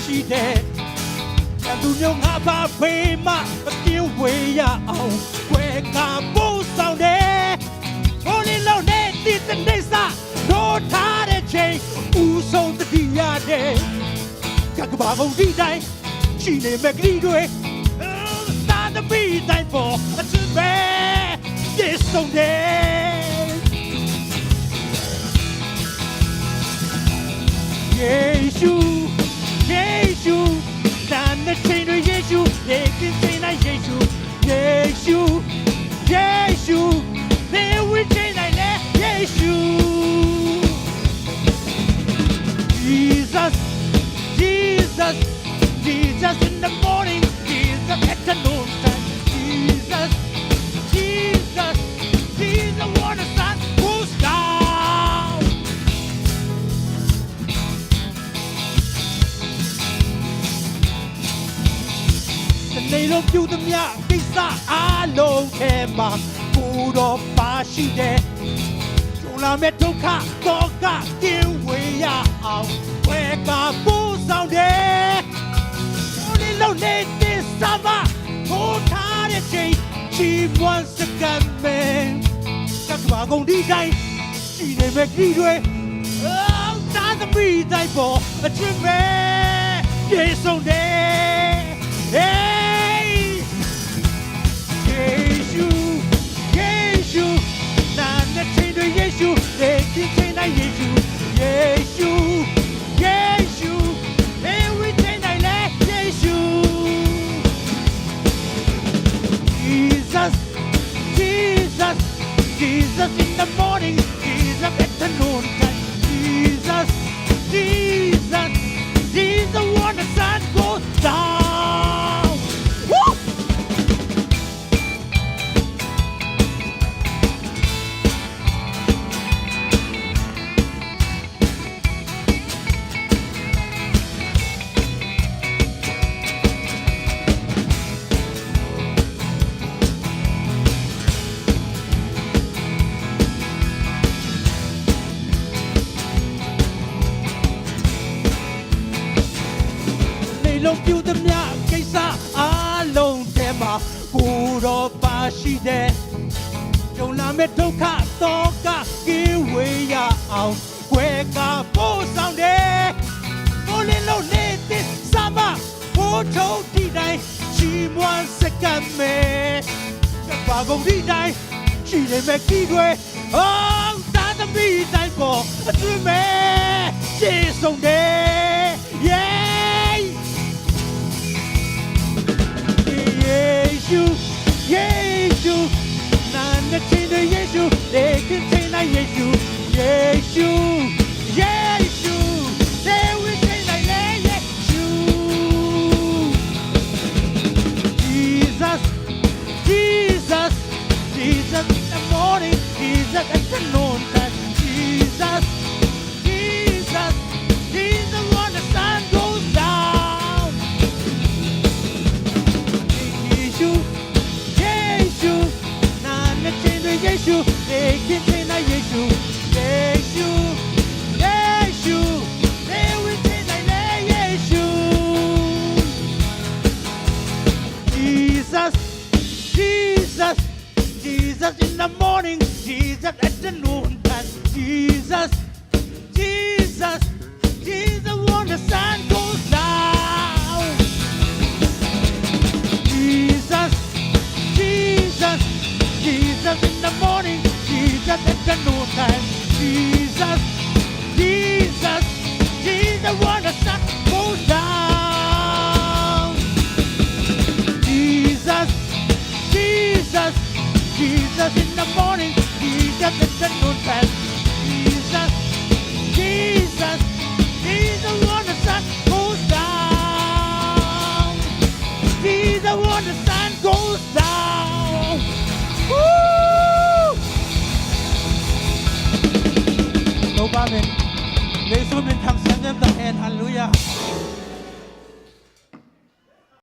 ရှိတယ်လူမျိုးငါပါဖေးမအပြင်းဝေးရအောင်ဝဲကပို့ဆောင်တယ်ဟိုလေးလုံးနဲ့ဒီစနေစာတို့ထားတဲ့ချိန်ဦးဆုံးတတိရတယ်ကကဘာကုန်ဒီတိုင်းရှိနေမဲ့ကလေးတွေသာသမီတိုင်းပေါ်အချစ်ပဲပြေဆုံးတယ်ယေရှုယေရှုနာနဲ့ချိန်တွေယေရှုယေခင်ချိန်တိုင်းယေရှုယေရှုယေရှုနေဝိချိန်တိုင်းလေယေရှု Jesus Jesus Jesus in the morning Jesus at the noontime Jesus Jesus Jesus when the sun goes down နေလုံးပြုသမျှကိစ္စအလုံးထဲမှာကိုယ်တော်ပါရှိတယ်ကြုံလာမဲ့ဒုက္ခတော့ကကင်းဝေးရအောင်ဝဲကပို့ဆောင်တယ်ကိုယ်လေးလုံးနေတဲ့စပါဟိုထားတဲ့ချိန်ချီးမွမ်းစကမ်းမယ်ကကဘာကုန်ဒီတိုင်းရှိနေမဲ့ကြီးတွေသာသမီတိုင်းပေါ်အချစ်ပဲပြေဆုံးတယ် Yeshu, na na chain to Yeshu, they can chain na Yeshu, Yeshu, Yeshu, every chain I let Yeshu. Jesus, Jesus, Jesus in the morning, Jesus at the noontime, Jesus, Jesus, Jesus when the sun goes down. Woo! လုံးပြူသမျှကိစ္စအလုံးထဲမှာကိုယ်တော်ပါရှိတယ်ကြုံလာမဲ့ဒုက္ခတော့ကကင်းဝေးရအောင်ွယ်ကပို့ဆောင်တယ်ကိုလေးလုံးနေတဲ့စမဘိုးထုံးဒီတိုင်းချီးမွမ်းစကမ်းမယ်ကဘာကုန်ဒီတိုင်းရှိနေမဲ့ကြီးတွေသာသမီတိုင်းပေါ်အတွင်မဲ့ကျေဆုံးတယ် Yeshu, Yeshu, na na chain to Yeshu, they can chain na Yeshu, Yeshu, Yeshu, they will chain na Yeshu. Jesus, Jesus, Jesus in the morning, Jesus at the noontime, Jesus, Jesus, Jesus when the sun goes down. Yeshu, na na chain to Yeshu, they can chain na Yeshu, Yeshu, Yeshu, they will chain na Yeshu. Jesus, Jesus, Jesus in the morning, Jesus at the noontime, Jesus, Jesus, Jesus when the sun goes down. Jesus, Jesus, Jesus in the morning, Jesus at the noontime, Jesus, Jesus, Jesus when the sun goes down. Jesus, Jesus, Jesus in the morning, Jesus at the noontime, Jesus, Jesus, Jesus when the sun goes down. Jesus when the sun goes down. Woo! No, Amen. 耶穌名唱聲音得 hand， Hallelujah。